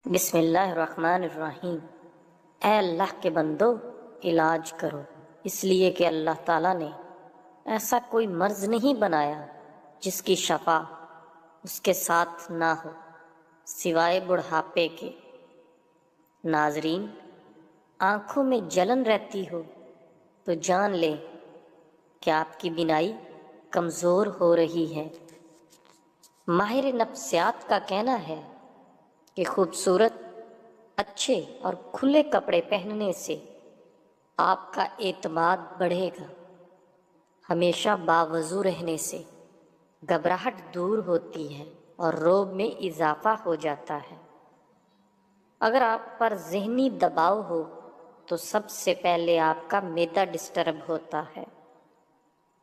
بسم اللہ الرحمن الرحیم۔ اے اللہ کے بندو، علاج کرو، اس لیے کہ اللہ تعالیٰ نے ایسا کوئی مرض نہیں بنایا جس کی شفا اس کے ساتھ نہ ہو سوائے بڑھاپے کے۔ ناظرین، آنکھوں میں جلن رہتی ہو تو جان لیں کہ آپ کی بینائی کمزور ہو رہی ہے۔ ماہر نفسیات کا کہنا ہے کہ خوبصورت، اچھے اور کھلے کپڑے پہننے سے آپ کا اعتماد بڑھے گا۔ ہمیشہ باوضو رہنے سے گھبراہٹ دور ہوتی ہے اور رعب میں اضافہ ہو جاتا ہے۔ اگر آپ پر ذہنی دباؤ ہو تو سب سے پہلے آپ کا معدہ ڈسٹرب ہوتا ہے۔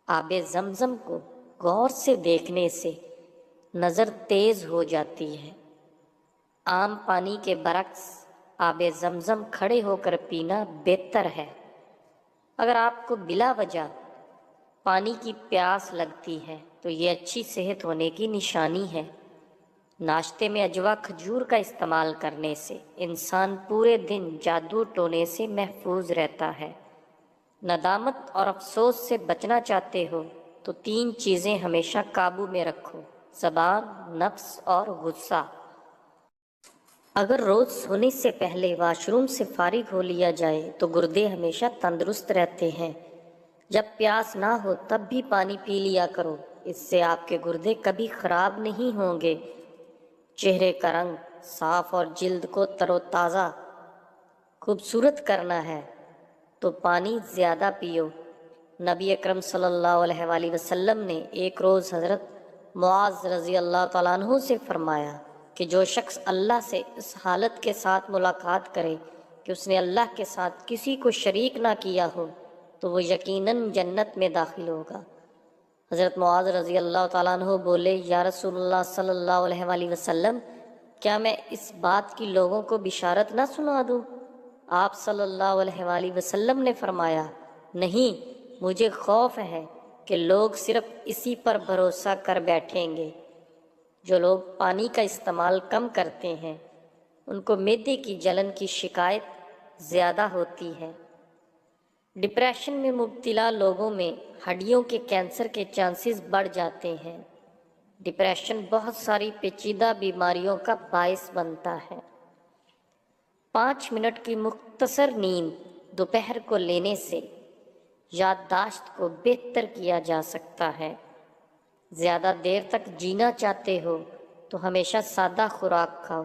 آب زمزم کو غور سے دیکھنے سے نظر تیز ہو جاتی ہے۔ عام پانی کے برعکس آب زمزم کھڑے ہو کر پینا بہتر ہے۔ اگر آپ کو بلا وجہ پانی کی پیاس لگتی ہے تو یہ اچھی صحت ہونے کی نشانی ہے۔ ناشتے میں اجوا کھجور کا استعمال کرنے سے انسان پورے دن جادو ٹونے سے محفوظ رہتا ہے۔ ندامت اور افسوس سے بچنا چاہتے ہو تو 3 چیزیں ہمیشہ قابو میں رکھو: زبان، نفس اور غصہ۔ اگر روز سونے سے پہلے واش روم سے فارغ ہو لیا جائے تو گردے ہمیشہ تندرست رہتے ہیں۔ جب پیاس نہ ہو تب بھی پانی پی لیا کرو، اس سے آپ کے گردے کبھی خراب نہیں ہوں گے۔ چہرے کا رنگ صاف اور جلد کو تر و تازہ خوبصورت کرنا ہے تو پانی زیادہ پیو۔ نبی اکرم صلی اللہ علیہ وآلہ وسلم نے ایک روز حضرت معاذ رضی اللہ تعالیٰ عنہ سے فرمایا کہ جو شخص اللہ سے اس حالت کے ساتھ ملاقات کرے کہ اس نے اللہ کے ساتھ کسی کو شریک نہ کیا ہو تو وہ یقیناً جنت میں داخل ہوگا۔ حضرت معاذ رضی اللہ تعالیٰ عنہ بولے، یا رسول اللہ صلی اللہ علیہ وآلہ وسلم، کیا میں اس بات کی لوگوں کو بشارت نہ سنا دوں؟ آپ صلی اللہ علیہ وآلہ وسلم نے فرمایا، نہیں، مجھے خوف ہے کہ لوگ صرف اسی پر بھروسہ کر بیٹھیں گے۔ جو لوگ پانی کا استعمال کم کرتے ہیں ان کو معدے کی جلن کی شکایت زیادہ ہوتی ہے۔ ڈپریشن میں مبتلا لوگوں میں ہڈیوں کے کینسر کے چانسز بڑھ جاتے ہیں۔ ڈپریشن بہت ساری پیچیدہ بیماریوں کا باعث بنتا ہے۔ 5 منٹ کی مختصر نیند دوپہر کو لینے سے یادداشت کو بہتر کیا جا سکتا ہے۔ زیادہ دیر تک جینا چاہتے ہو تو ہمیشہ سادہ خوراک کھاؤ۔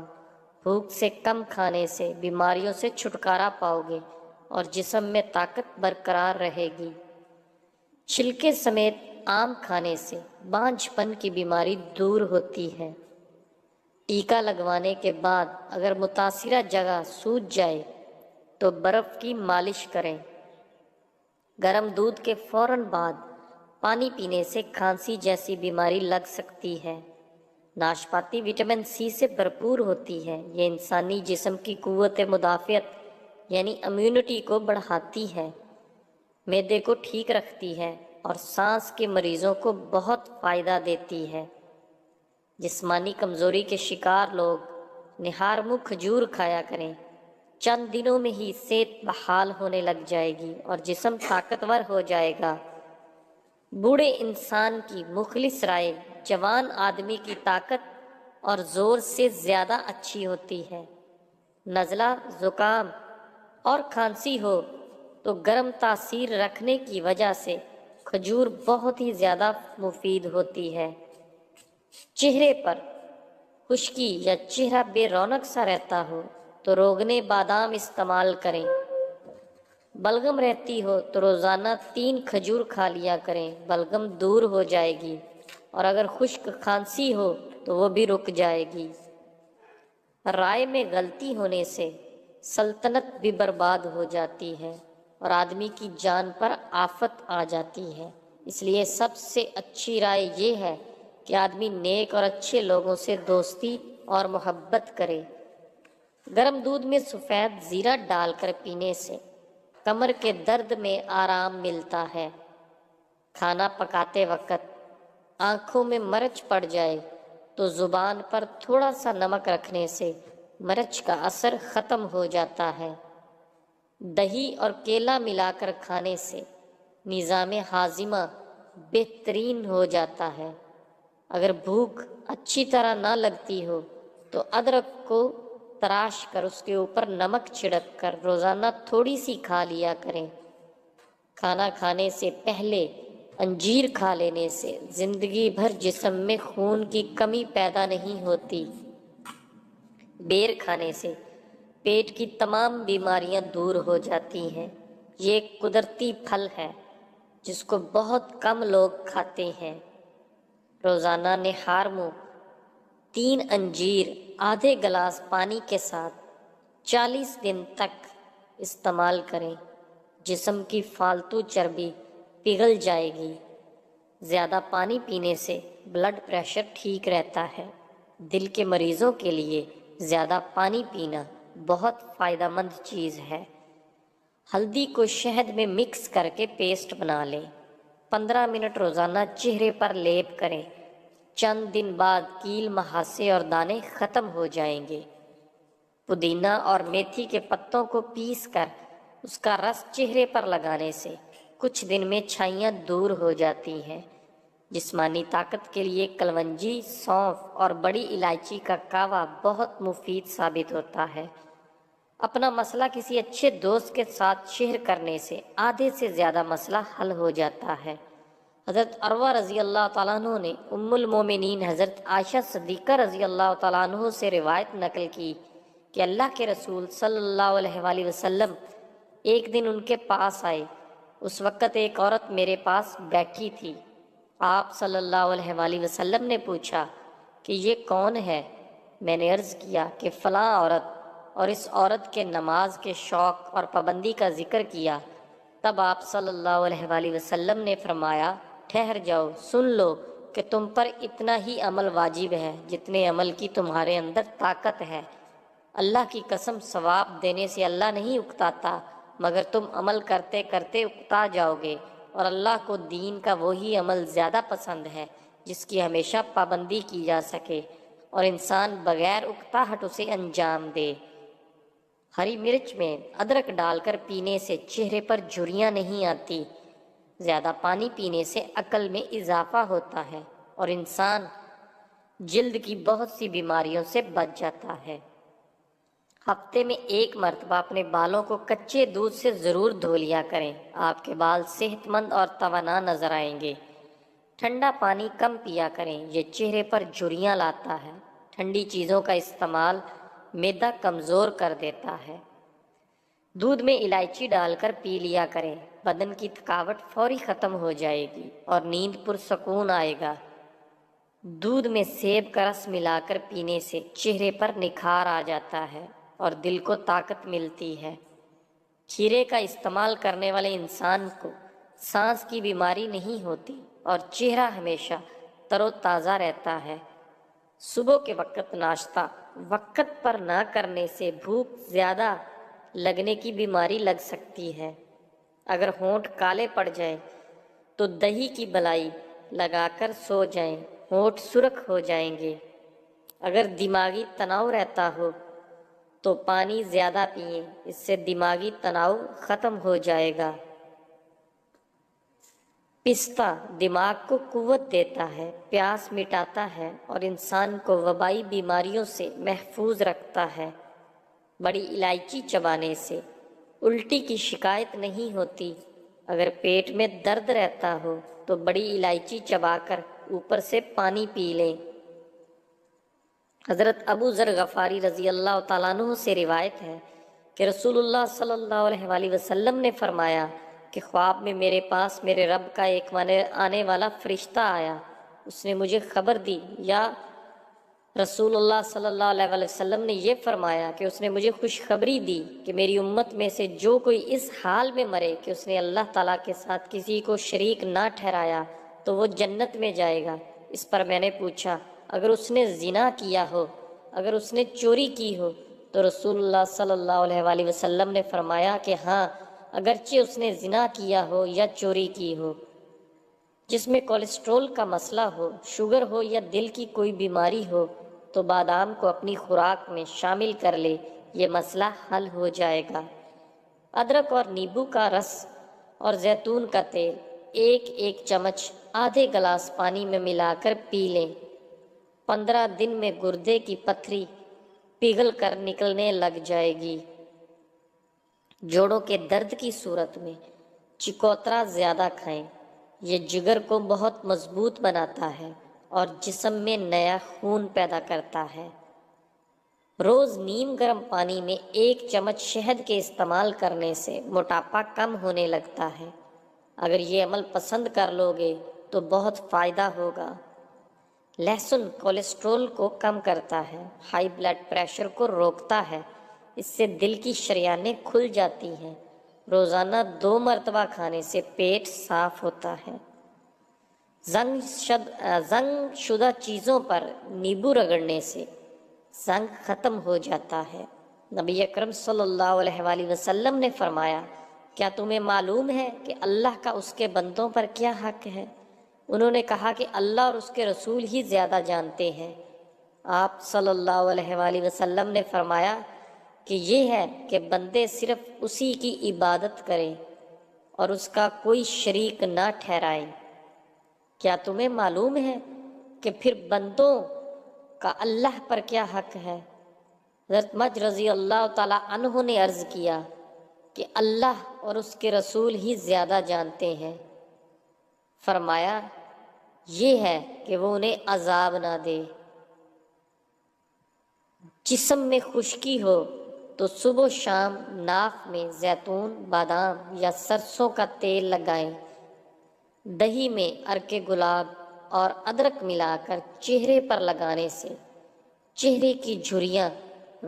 بھوک سے کم کھانے سے بیماریوں سے چھٹکارا پاؤ گے اور جسم میں طاقت برقرار رہے گی۔ چھلکے سمیت آم کھانے سے بانجھ پن کی بیماری دور ہوتی ہے۔ ٹیکا لگوانے کے بعد اگر متاثرہ جگہ سوج جائے تو برف کی مالش کریں۔ گرم دودھ کے فوراً بعد پانی پینے سے کھانسی جیسی بیماری لگ سکتی ہے۔ ناشپاتی وٹامن سی سے بھرپور ہوتی ہے۔ یہ انسانی جسم کی قوت مدافعت یعنی امیونٹی کو بڑھاتی ہے، معدے کو ٹھیک رکھتی ہے اور سانس کے مریضوں کو بہت فائدہ دیتی ہے۔ جسمانی کمزوری کے شکار لوگ نہار منہ کھجور کھایا کریں۔ چند دنوں میں ہی صحت بحال ہونے لگ جائے گی اور جسم طاقتور ہو جائے گا۔ بوڑھے انسان کی مخلص رائے جوان آدمی کی طاقت اور زور سے زیادہ اچھی ہوتی ہے۔ نزلہ، زکام اور کھانسی ہو تو گرم تاثیر رکھنے کی وجہ سے کھجور بہت ہی زیادہ مفید ہوتی ہے۔ چہرے پر خشکی یا چہرہ بے رونق سا رہتا ہو تو روغن بادام استعمال کریں۔ بلغم رہتی ہو تو روزانہ 3 کھجور کھا لیا کریں، بلغم دور ہو جائے گی، اور اگر خشک کھانسی ہو تو وہ بھی رک جائے گی۔ رائے میں غلطی ہونے سے سلطنت بھی برباد ہو جاتی ہے اور آدمی کی جان پر آفت آ جاتی ہے۔ اس لیے سب سے اچھی رائے یہ ہے کہ آدمی نیک اور اچھے لوگوں سے دوستی اور محبت کرے۔ گرم دودھ میں سفید زیرہ ڈال کر پینے سے کمر کے درد میں آرام ملتا ہے۔ کھانا پکاتے وقت آنکھوں میں مرچ پڑ جائے تو زبان پر تھوڑا سا نمک رکھنے سے مرچ کا اثر ختم ہو جاتا ہے۔ دہی اور کیلا ملا کر کھانے سے نظام ہاضمہ بہترین ہو جاتا ہے۔ اگر بھوک اچھی طرح نہ لگتی ہو تو ادرک کو تراش کر اس کے اوپر نمک چھڑک کر روزانہ تھوڑی سی کھا لیا کریں۔ کھانا کھانے سے پہلے انجیر کھا لینے سے زندگی بھر جسم میں خون کی کمی پیدا نہیں ہوتی۔ بیر کھانے سے پیٹ کی تمام بیماریاں دور ہو جاتی ہیں۔ یہ ایک قدرتی پھل ہے جس کو بہت کم لوگ کھاتے ہیں۔ روزانہ نہار منہ 3 انجیر آدھے گلاس پانی کے ساتھ 40 دن تک استعمال کریں۔ جسم کی فالتو چربی پگھل جائے گی۔ زیادہ پانی پینے سے بلڈ پریشر ٹھیک رہتا ہے۔ دل کے مریضوں کے لیے زیادہ پانی پینا بہت فائدہ مند چیز ہے۔ ہلدی کو شہد میں مکس کر کے پیسٹ بنا لیں۔ 15 منٹ روزانہ چہرے پر لیپ کریں۔ چند دن بعد کیل، مہاسے اور دانے ختم ہو جائیں گے۔ پودینہ اور میتھی کے پتوں کو پیس کر اس کا رس چہرے پر لگانے سے کچھ دن میں چھائیاں دور ہو جاتی ہیں۔ جسمانی طاقت کے لیے کلونجی، سونف اور بڑی الائچی کا کہوہ بہت مفید ثابت ہوتا ہے۔ اپنا مسئلہ کسی اچھے دوست کے ساتھ شیئر کرنے سے آدھے سے زیادہ مسئلہ حل ہو جاتا ہے۔ حضرت عروہ رضی اللہ تعالیٰ عنہ نے ام المومنین حضرت عائشہ صدیقہ رضی اللہ تعالیٰ عنہ سے روایت نقل کی کہ اللہ کے رسول صلی اللہ علیہ وآلہ وسلم ایک دن ان کے پاس آئے۔ اس وقت ایک عورت میرے پاس بیٹھی تھی۔ آپ صلی اللہ علیہ وآلہ وسلم نے پوچھا کہ یہ کون ہے؟ میں نے عرض کیا کہ فلاں عورت، اور اس عورت کے نماز کے شوق اور پابندی کا ذکر کیا۔ تب آپ صلی اللہ علیہ وآلہ وسلم نے فرمایا، ٹھہر جاؤ، سن لو کہ تم پر اتنا ہی عمل واجب ہے جتنے عمل کی تمہارے اندر طاقت ہے۔ اللہ کی قسم، ثواب دینے سے اللہ نہیں اکتاتا، مگر تم عمل کرتے کرتے اکتا جاؤ گے، اور اللہ کو دین کا وہی عمل زیادہ پسند ہے جس کی ہمیشہ پابندی کی جا سکے اور انسان بغیر اکتاہٹ اسے انجام دے۔ ہری مرچ میں ادرک ڈال کر پینے سے چہرے پر جھریاں نہیں آتی۔ زیادہ پانی پینے سے عقل میں اضافہ ہوتا ہے اور انسان جلد کی بہت سی بیماریوں سے بچ جاتا ہے۔ ہفتے میں 1 مرتبہ اپنے بالوں کو کچے دودھ سے ضرور دھو لیا کریں۔ آپ کے بال صحت مند اور توانا نظر آئیں گے۔ ٹھنڈا پانی کم پیا کریں، یہ چہرے پر جھریاں لاتا ہے۔ ٹھنڈی چیزوں کا استعمال معدہ کمزور کر دیتا ہے۔ دودھ میں الائچی ڈال کر پی لیا کریں، بدن کی تھکاوٹ فوری ختم ہو جائے گی اور نیند پرسکون آئے گا۔ دودھ میں سیب کا رس ملا کر پینے سے چہرے پر نکھار آ جاتا ہے اور دل کو طاقت ملتی ہے۔ کھیرے کا استعمال کرنے والے انسان کو سانس کی بیماری نہیں ہوتی اور چہرہ ہمیشہ تر و تازہ رہتا ہے۔ صبح کے وقت ناشتہ وقت پر نہ کرنے سے بھوک زیادہ لگنے کی بیماری لگ سکتی ہے۔ اگر ہونٹ کالے پڑ جائیں تو دہی کی بلائی لگا کر سو جائیں، ہونٹ سرخ ہو جائیں گے۔ اگر دماغی تناؤ رہتا ہو تو پانی زیادہ پئیں، اس سے دماغی تناؤ ختم ہو جائے گا۔ پستہ دماغ کو قوت دیتا ہے، پیاس مٹاتا ہے اور انسان کو وبائی بیماریوں سے محفوظ رکھتا ہے۔ بڑی الائچی چبانے سے الٹی کی شکایت نہیں ہوتی۔ اگر پیٹ میں درد رہتا ہو تو بڑی الائچی چبا کر اوپر سے پانی پی لیں۔ حضرت ابو ذر غفاری رضی اللہ تعالیٰ عنہ سے روایت ہے کہ رسول اللہ صلی اللہ علیہ وآلہ وسلم نے فرمایا کہ خواب میں میرے پاس میرے رب کا ایک آنے والا فرشتہ آیا۔ اس نے مجھے خبر دی، یا رسول اللہ صلی اللہ علیہ وآلہ وسلم نے یہ فرمایا کہ اس نے مجھے خوشخبری دی کہ میری امت میں سے جو کوئی اس حال میں مرے کہ اس نے اللہ تعالیٰ کے ساتھ کسی کو شریک نہ ٹھہرایا تو وہ جنت میں جائے گا۔ اس پر میں نے پوچھا، اگر اس نے زنا کیا ہو، اگر اس نے چوری کی ہو؟ تو رسول اللہ صلی اللہ علیہ وآلہ وسلم نے فرمایا کہ ہاں، اگرچہ اس نے زنا کیا ہو یا چوری کی ہو۔ جس میں کولیسٹرول کا مسئلہ ہو، شوگر ہو یا دل کی کوئی بیماری ہو تو بادام کو اپنی خوراک میں شامل کر لے، یہ مسئلہ حل ہو جائے گا۔ ادرک اور نیبو کا رس اور زیتون کا تیل ایک ایک چمچ آدھے گلاس پانی میں ملا کر پی لیں۔ 15 دن میں گردے کی پتھری پگھل کر نکلنے لگ جائے گی۔ جوڑوں کے درد کی صورت میں چکوترا زیادہ کھائیں، یہ جگر کو بہت مضبوط بناتا ہے اور جسم میں نیا خون پیدا کرتا ہے۔ روز نیم گرم پانی میں 1 چمچ شہد کے استعمال کرنے سے موٹاپا کم ہونے لگتا ہے۔ اگر یہ عمل پسند کر لو گے تو بہت فائدہ ہوگا۔ لہسن کولیسٹرول کو کم کرتا ہے، ہائی بلڈ پریشر کو روکتا ہے، اس سے دل کی شریانیں کھل جاتی ہیں۔ روزانہ 2 مرتبہ کھانے سے پیٹ صاف ہوتا ہے۔ زنگ شدہ چیزوں پر نیبو رگڑنے سے زنگ ختم ہو جاتا ہے۔ نبی اکرم صلی اللہ علیہ وآلہ وسلم نے فرمایا، کیا تمہیں معلوم ہے کہ اللہ کا اس کے بندوں پر کیا حق ہے؟ انہوں نے کہا کہ اللہ اور اس کے رسول ہی زیادہ جانتے ہیں۔ آپ صلی اللہ علیہ وآلہ وسلم نے فرمایا کہ یہ ہے کہ بندے صرف اسی کی عبادت کریں اور اس کا کوئی شریک نہ ٹھہرائیں۔ کیا تمہیں معلوم ہے کہ پھر بندوں کا اللہ پر کیا حق ہے؟ حضرت مج رضی اللہ تعالی عنہ نے عرض کیا کہ اللہ اور اس کے رسول ہی زیادہ جانتے ہیں۔ فرمایا یہ ہے کہ وہ انہیں عذاب نہ دے۔ جسم میں خشکی ہو تو صبح و شام ناف میں زیتون، بادام یا سرسوں کا تیل لگائیں۔ دہی میں عرق گلاب اور ادرک ملا کر چہرے پر لگانے سے چہرے کی جھریاں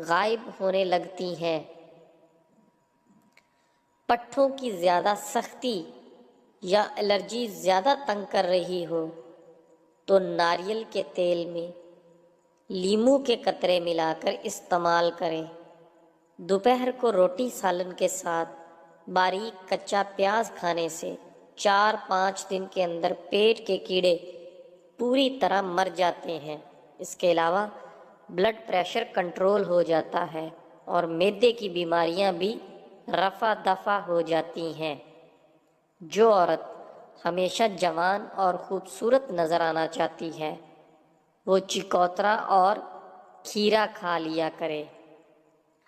غائب ہونے لگتی ہیں۔ پٹھوں کی زیادہ سختی یا الرجی زیادہ تنگ کر رہی ہو تو ناریل کے تیل میں لیموں کے قطرے ملا کر استعمال کریں۔ دوپہر کو روٹی سالن کے ساتھ باریک کچا پیاز کھانے سے 4-5 دن کے اندر پیٹ کے کیڑے پوری طرح مر جاتے ہیں۔ اس کے علاوہ بلڈ پریشر کنٹرول ہو جاتا ہے اور معدے کی بیماریاں بھی رفع دفع ہو جاتی ہیں۔ جو عورت ہمیشہ جوان اور خوبصورت نظر آنا چاہتی ہے وہ چکوترا اور کھیرا کھا لیا کرے،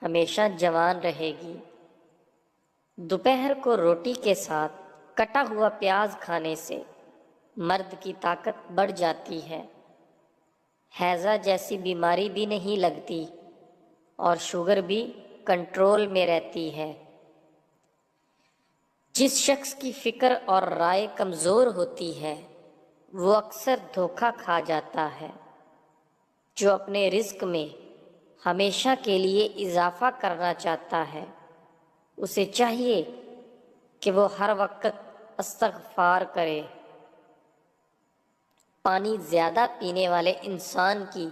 ہمیشہ جوان رہے گی۔ دوپہر کو روٹی کے ساتھ کٹا ہوا پیاز کھانے سے مرد کی طاقت بڑھ جاتی ہے، ہیضہ جیسی بیماری بھی نہیں لگتی اور شوگر بھی کنٹرول میں رہتی ہے۔ جس شخص کی فکر اور رائے کمزور ہوتی ہے وہ اکثر دھوکہ کھا جاتا ہے۔ جو اپنے رزق میں ہمیشہ کے لیے اضافہ کرنا چاہتا ہے اسے چاہیے کہ وہ ہر وقت استغفار کرے۔ پانی زیادہ پینے والے انسان کی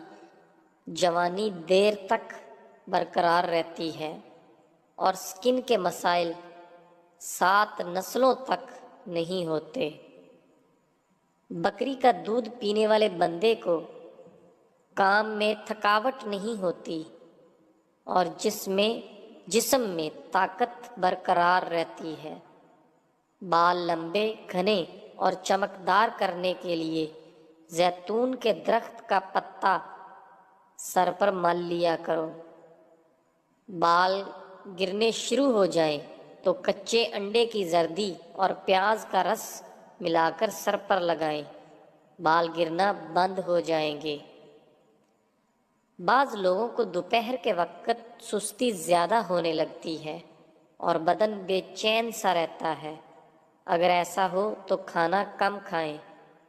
جوانی دیر تک برقرار رہتی ہے اور سکن کے مسائل 7 نسلوں تک نہیں ہوتے۔ بکری کا دودھ پینے والے بندے کو کام میں تھکاوٹ نہیں ہوتی اور جسم میں طاقت برقرار رہتی ہے۔ بال لمبے، گھنے اور چمکدار کرنے کے لیے زیتون کے درخت کا پتا سر پر مل لیا کرو۔ بال گرنے شروع ہو جائیں تو کچے انڈے کی زردی اور پیاز کا رس ملا کر سر پر لگائیں، بال گرنا بند ہو جائیں گے۔ بعض لوگوں کو دوپہر کے وقت سستی زیادہ ہونے لگتی ہے اور بدن بے چین سا رہتا ہے۔ اگر ایسا ہو تو کھانا کم کھائیں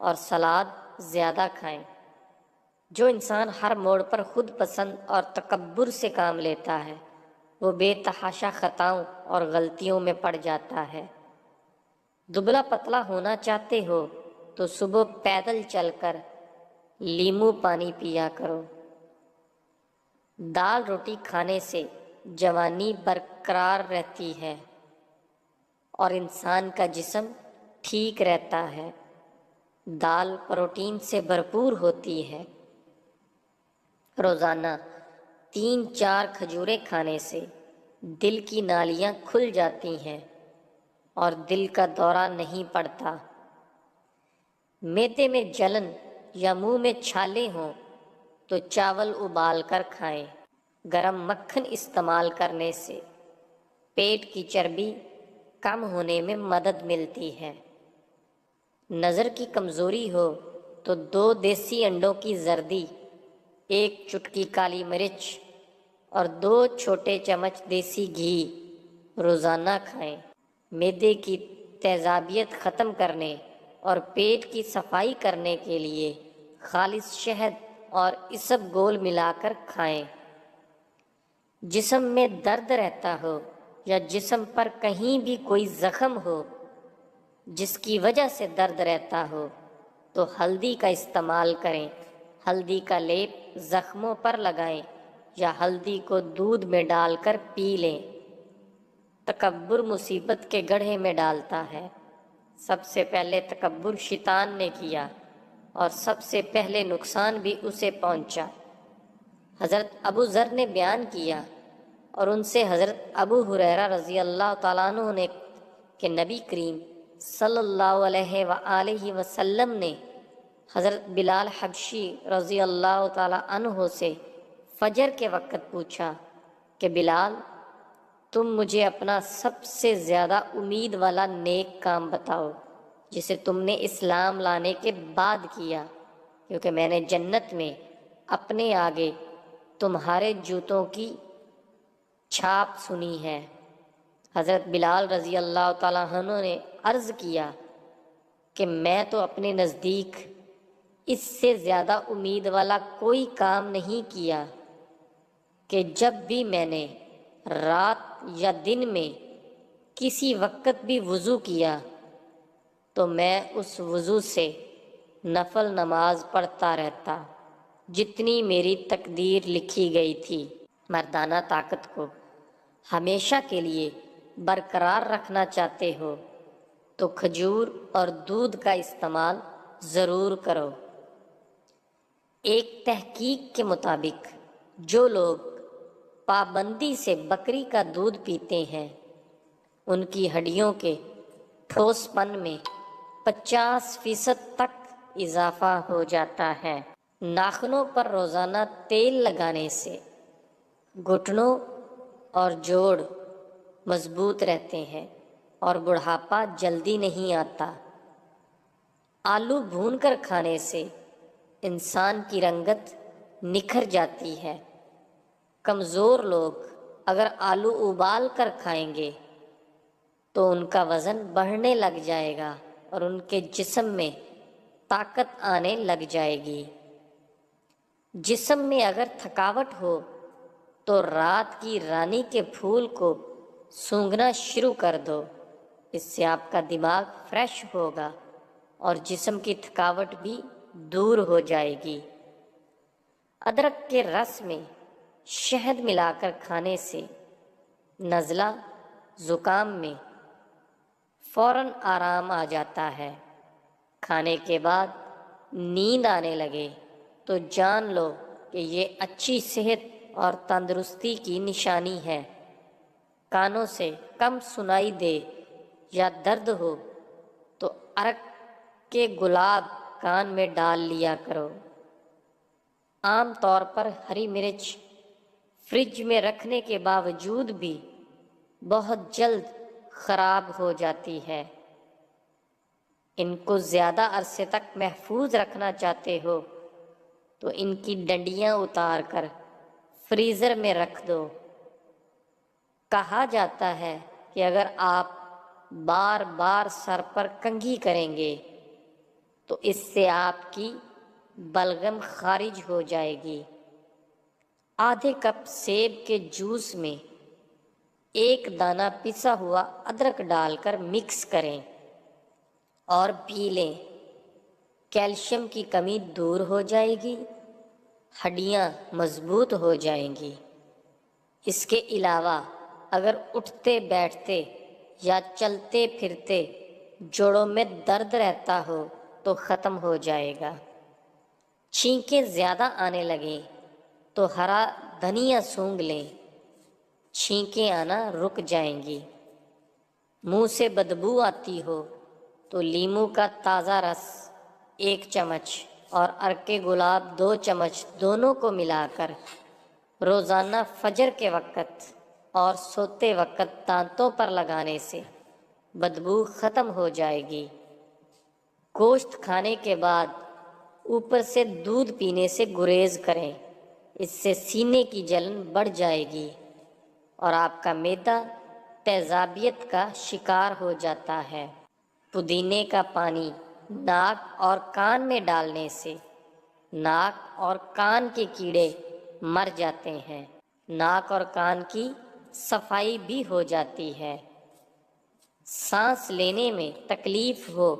اور سلاد زیادہ کھائیں۔ جو انسان ہر موڑ پر خود پسند اور تکبر سے کام لیتا ہے وہ بے تحاشا خطاؤں اور غلطیوں میں پڑ جاتا ہے۔ دبلا پتلا ہونا چاہتے ہو تو صبح پیدل چل کر لیموں پانی پیا کرو۔ دال روٹی کھانے سے جوانی برقرار رہتی ہے اور انسان کا جسم ٹھیک رہتا ہے۔ دال پروٹین سے بھرپور ہوتی ہے۔ روزانہ 3-4 کھجوریں کھانے سے دل کی نالیاں کھل جاتی ہیں اور دل کا دورہ نہیں پڑتا۔ معدے میں جلن یا منہ میں چھالے ہوں تو چاول ابال کر کھائیں۔ گرم مکھن استعمال کرنے سے پیٹ کی چربی کم ہونے میں مدد ملتی ہے۔ نظر کی کمزوری ہو تو 2 دیسی انڈوں کی زردی، 1 چٹکی کالی مرچ اور 2 چھوٹے چمچ دیسی گھی روزانہ کھائیں۔ معدے کی تیزابیت ختم کرنے اور پیٹ کی صفائی کرنے کے لیے خالص شہد اور عسب گول ملا کر کھائیں۔ جسم میں درد رہتا ہو یا جسم پر کہیں بھی کوئی زخم ہو جس کی وجہ سے درد رہتا ہو تو ہلدی کا استعمال کریں۔ ہلدی کا لیپ زخموں پر لگائیں یا ہلدی کو دودھ میں ڈال کر پی لیں۔ تکبر مصیبت کے گڑھے میں ڈالتا ہے۔ سب سے پہلے تکبر شیطان نے کیا اور سب سے پہلے نقصان بھی اسے پہنچا۔ حضرت ابو ذر نے بیان کیا اور ان سے حضرت ابو ہریرہ رضی اللہ تعالیٰ عنہ نے کہ نبی کریم صلی اللہ علیہ وآلہ وسلم نے حضرت بلال حبشی رضی اللہ تعالیٰ عنہ سے فجر کے وقت پوچھا کہ بلال، تم مجھے اپنا سب سے زیادہ امید والا نیک کام بتاؤ جسے تم نے اسلام لانے کے بعد کیا، کیونکہ میں نے جنت میں اپنے آگے تمہارے جوتوں کی چھاپ سنی ہے۔ حضرت بلال رضی اللہ تعالیٰ عنہ نے عرض کیا کہ میں تو اپنے نزدیک اس سے زیادہ امید والا کوئی کام نہیں کیا کہ جب بھی میں نے رات یا دن میں کسی وقت بھی وضو کیا تو میں اس وضو سے نفل نماز پڑھتا رہتا جتنی میری تقدیر لکھی گئی تھی۔ مردانہ طاقت کو ہمیشہ کے لیے برقرار رکھنا چاہتے ہو تو کھجور اور دودھ کا استعمال ضرور کرو۔ ایک تحقیق کے مطابق جو لوگ پابندی سے بکری کا دودھ پیتے ہیں ان کی ہڈیوں کے ٹھوس پن میں 50% تک اضافہ ہو جاتا ہے۔ ناخنوں پر روزانہ تیل لگانے سے گھٹنوں اور جوڑ مضبوط رہتے ہیں اور بڑھاپا جلدی نہیں آتا۔ آلو بھون کر کھانے سے انسان کی رنگت نکھر جاتی ہے۔ کمزور لوگ اگر آلو ابال کر کھائیں گے تو ان کا وزن بڑھنے لگ جائے گا اور ان کے جسم میں طاقت آنے لگ جائے گی۔ جسم میں اگر تھکاوٹ ہو تو رات کی رانی کے پھول کو سونگھنا شروع کر دو، اس سے آپ کا دماغ فریش ہوگا اور جسم کی تھکاوٹ بھی دور ہو جائے گی۔ ادرک کے رس میں شہد ملا کر کھانے سے نزلہ زکام میں فوراً آرام آ جاتا ہے۔ کھانے کے بعد نیند آنے لگے تو جان لو کہ یہ اچھی صحت اور تندرستی کی نشانی ہے۔ کانوں سے کم سنائی دے یا درد ہو تو عرق کے گلاب کان میں ڈال لیا کرو۔ عام طور پر ہری مرچ فریج میں رکھنے کے باوجود بھی بہت جلد خراب ہو جاتی ہے۔ ان کو زیادہ عرصے تک محفوظ رکھنا چاہتے ہو تو ان کی ڈنڈیاں اتار کر فریزر میں رکھ دو۔ کہا جاتا ہے کہ اگر آپ بار بار سر پر کنگھی کریں گے تو اس سے آپ کی بلغم خارج ہو جائے گی۔ آدھے کپ سیب کے جوس میں 1 دانہ پسا ہوا ادرک ڈال کر مکس کریں اور پی لیں۔ کیلشیم کی کمی دور ہو جائے گی، ہڈیاں مضبوط ہو جائیں گی۔ اس کے علاوہ اگر اٹھتے بیٹھتے یا چلتے پھرتے جوڑوں میں درد رہتا ہو تو ختم ہو جائے گا۔ چھینکیں زیادہ آنے لگیں تو ہرا دھنیا سونگھ لیں، چھینکیں آنا رک جائیں گی۔ منہ سے بدبو آتی ہو تو لیمو کا تازہ رس 1 چمچ اور عرق گلاب 2 چمچ دونوں کو ملا کر روزانہ فجر کے وقت اور سوتے وقت دانتوں پر لگانے سے بدبو ختم ہو جائے گی۔ گوشت کھانے کے بعد اوپر سے دودھ پینے سے گریز کریں، اس سے سینے کی جلن بڑھ جائے گی اور آپ کا معدہ تیزابیت کا شکار ہو جاتا ہے۔ پودینے کا پانی ناک اور کان میں ڈالنے سے ناک اور کان کے کیڑے مر جاتے ہیں، ناک اور کان کی صفائی بھی ہو جاتی ہے۔ سانس لینے میں تکلیف ہو